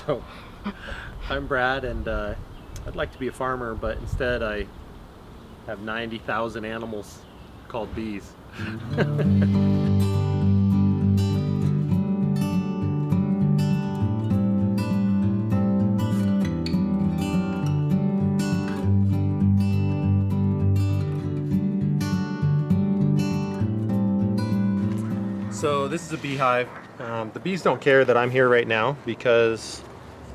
So I'm Brad, and I'd like to be a farmer, but instead I have 90,000 animals called bees. So this is a beehive. The bees don't care that I'm here right now because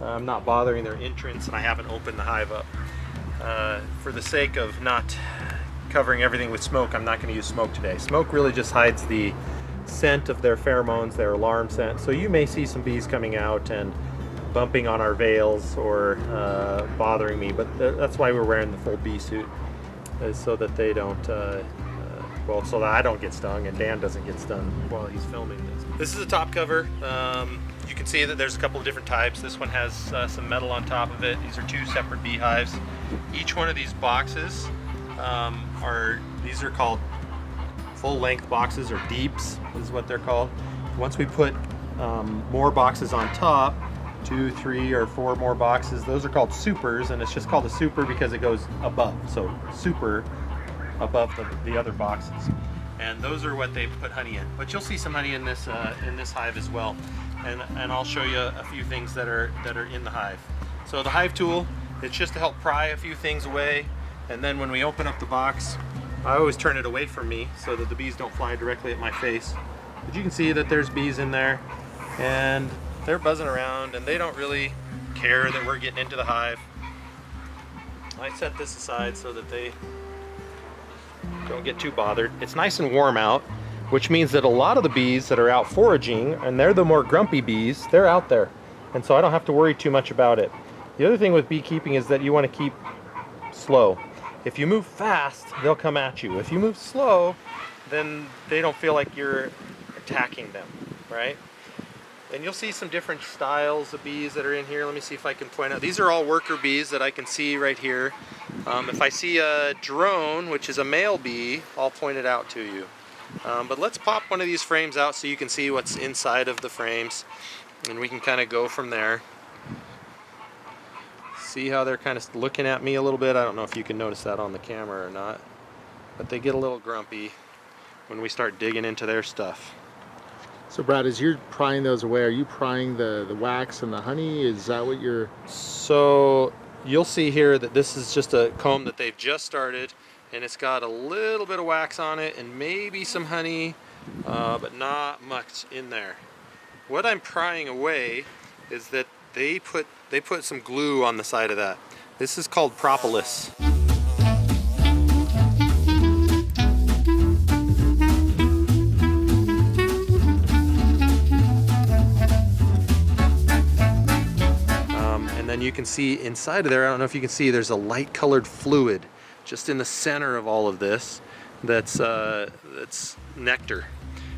I'm not bothering their entrance and I haven't opened the hive up. For the sake of not covering everything with smoke, I'm not going to use smoke today. Smoke really just hides the scent of their pheromones, their alarm scent. So you may see some bees coming out and bumping on our veils or bothering me, but that's why we're wearing the full bee suit, is so that they don't well, so that I don't get stung and Dan doesn't get stung while he's filming this. This is a top cover. You can see that there's a couple of different types. This one has some metal on top of it. These are two separate beehives. Each one of these boxes these are called full-length boxes, or deeps is what they're called. Once we put more boxes on top, 2, 3, or 4 more boxes, those are called supers, and it's just called a super because it goes above. So super above the other boxes, and those are what they put honey in. But you'll see some honey in this hive as well, and I'll show you a few things that are in the hive. So the hive tool, it's just to help pry a few things away, and then when we open up the box, I always turn it away from me so that the bees don't fly directly at my face. But you can see that there's bees in there, and they're buzzing around, and they don't really care that we're getting into the hive. I set this aside so that they don't get too bothered. It's nice and warm out, which means that a lot of the bees that are out foraging, and they're the more grumpy bees, they're out there. And so I don't have to worry too much about it. The other thing with beekeeping is that you want to keep slow. If you move fast, they'll come at you. If you move slow, then they don't feel like you're attacking them, right? And you'll see some different styles of bees that are in here. Let me see if I can point out. These are all worker bees that I can see right here. If I see a drone, which is a male bee, I'll point it out to you. But let's pop one of these frames out so you can see what's inside of the frames, and we can kind of go from there. See how they're kind of looking at me a little bit? I don't know if you can notice that on the camera or not, but they get a little grumpy when we start digging into their stuff. So Brad, as you're prying those away, are you prying the wax and the honey? Is that what you're... So you'll see here that this is just a comb that they've just started, and it's got a little bit of wax on it and maybe some honey, but not much in there. What I'm prying away is that they put some glue on the side of that. This is called propolis. And then you can see inside of there, I don't know if you can see, there's a light colored fluid just in the center of all of this that's nectar.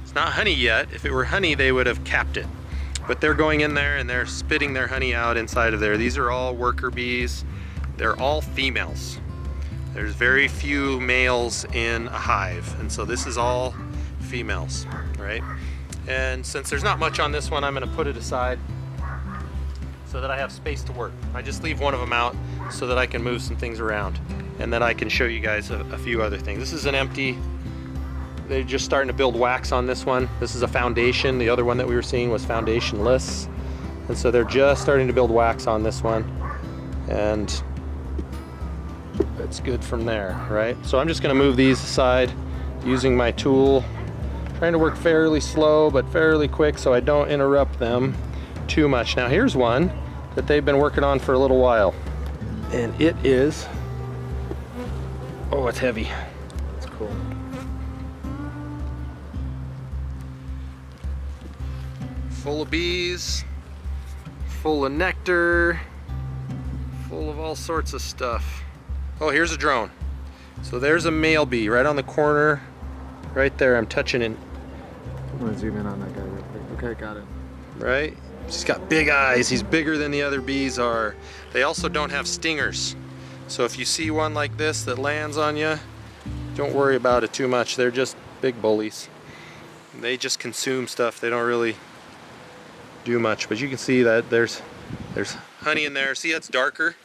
It's not honey yet. If it were honey, they would have capped it. But they're going in there and they're spitting their honey out inside of there. These are all worker bees. They're all females. There's very few males in a hive, and so this is all females, right? And since there's not much on this one, I'm going to put it aside so that I have space to work. I just leave one of them out so that I can move some things around, and then I can show you guys a few other things. This is an empty. They're just starting to build wax on this one. This is a foundation. The other one that we were seeing was foundationless, and so they're just starting to build wax on this one, and it's good from there, right? So I'm just going to move these aside using my tool, trying to work fairly slow but fairly quick so I don't interrupt them too much. Now here's one that they've been working on for a little while, and it is, oh, it's heavy. It's cool. Full of bees, full of nectar, full of all sorts of stuff. Oh, here's a drone. So there's a male bee right on the corner, right there. I'm touching it. I'm gonna zoom in on that guy real quick. Okay, got it. Right? He's got big eyes. He's bigger than the other bees are. They also don't have stingers. So if you see one like this that lands on you, don't worry about it too much. They're just big bullies. They just consume stuff. They don't really do much. But you can see that there's There's honey in there. See, it's darker.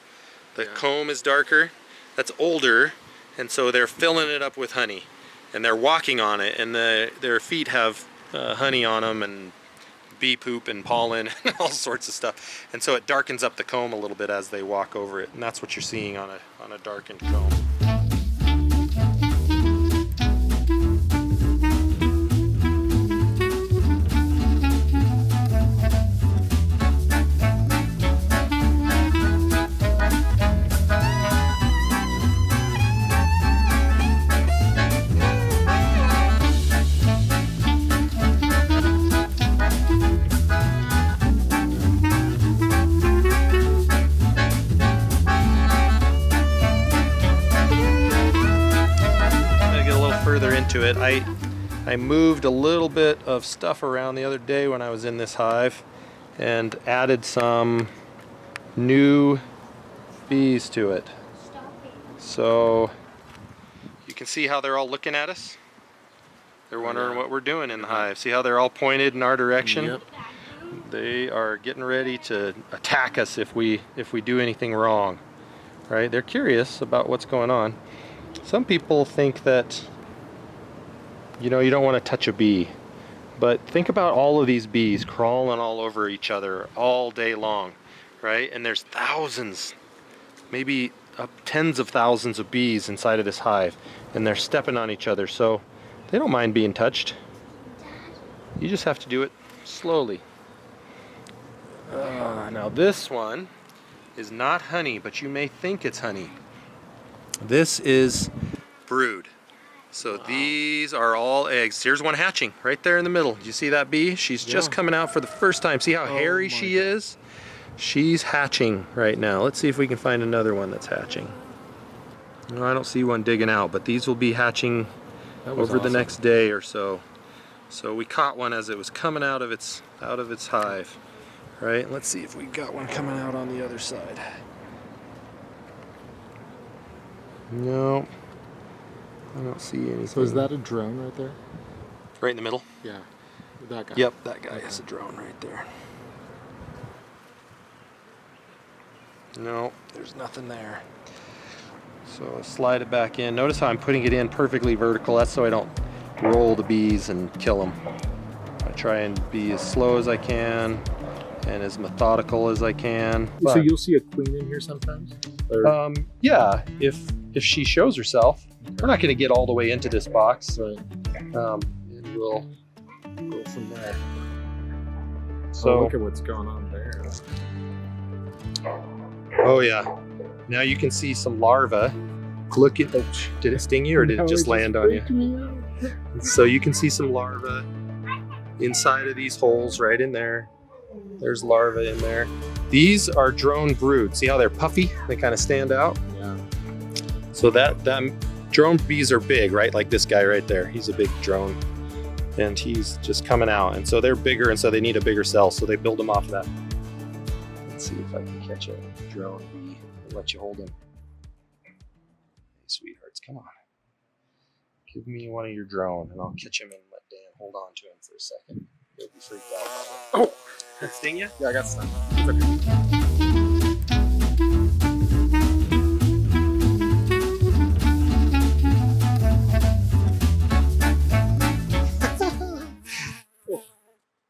The comb is darker. That's older, and so they're filling it up with honey, and they're walking on it, and their feet have honey on them, and bee poop and pollen and all sorts of stuff, and so it darkens up the comb a little bit as they walk over it, and that's what you're seeing on a darkened comb. Into it. I moved a little bit of stuff around the other day when I was in this hive and added some new bees to it. So you can see how they're all looking at us. They're wondering what we're doing in the hive. See how they're all pointed in our direction? Yep. They are getting ready to attack us if we do anything wrong. Right? They're curious about what's going on. Some people think that you don't want to touch a bee, but think about all of these bees crawling all over each other all day long, right? And there's thousands, maybe up tens of thousands of bees inside of this hive, and they're stepping on each other, so they don't mind being touched. You just have to do it slowly. Now this one is not honey, but you may think it's honey. This is brood. So these are all eggs. Here's one hatching right there in the middle. Do you see that bee? She's just coming out for the first time. See how hairy she is? She's hatching right now. Let's see if we can find another one that's hatching. No, I don't see one digging out, but these will be hatching over the next day or so. So we caught one as it was coming out of its hive. Right? Let's see if we got one coming out on the other side. No. I don't see anything. So is that a drone right there? Right in the middle? Yeah, that guy. Yep, that guy is a drone right there. No, there's nothing there. So slide it back in. Notice how I'm putting it in perfectly vertical. That's so I don't roll the bees and kill them. I try and be as slow as I can and as methodical as I can. So you'll see a queen in here sometimes? Or... yeah, if she shows herself. We're not going to get all the way into this box, right. And we'll go from there. So look at what's going on there. Oh yeah, now you can see some larvae. Look at, did it sting you or did it just land on you? So you can see some larvae inside of these holes right in there. There's larvae in there. These are drone brood. See how they're puffy? They kind of stand out. Yeah. So that drone bees are big, right? Like this guy right there. He's a big drone, and he's just coming out. And so they're bigger, and so they need a bigger cell. So they build them off of that. Let's see if I can catch a drone bee and let you hold him. Hey, sweethearts, come on. Give me one of your drone, and I'll catch him and let Dan hold on to him for a second. He'll be freaked out. Oh, did it sting you? Yeah, I got some. It's okay.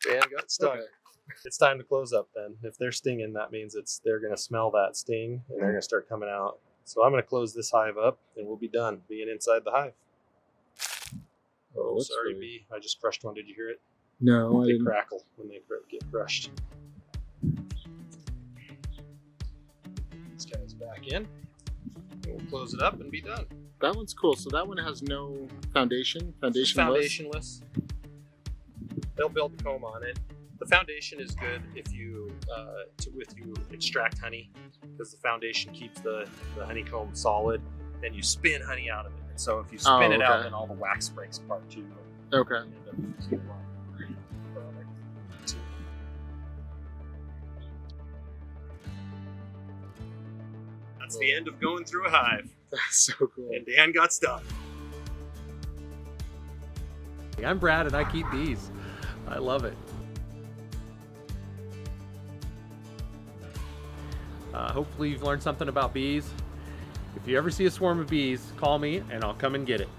Dan got stung. Okay. It's time to close up then. If they're stinging, that means they're going to smell that sting and they're going to start coming out. So I'm going to close this hive up and we'll be done being inside the hive. Oh, sorry, really... bee. I just crushed one. Did you hear it? No, I didn't. They crackle when they get crushed. These guys back in. And we'll close it up and be done. That one's cool. So that one has no foundation? Foundationless. They'll build the comb on it. The foundation is good if you extract honey, because the foundation keeps the honeycomb solid, and you spin honey out of it. And so if you spin it out, then all the wax breaks apart too. Okay. That's the end of going through a hive. That's so cool. And Dan got stuck. I'm Brad and I keep bees. I love it. Hopefully you've learned something about bees. If you ever see a swarm of bees, call me and I'll come and get it.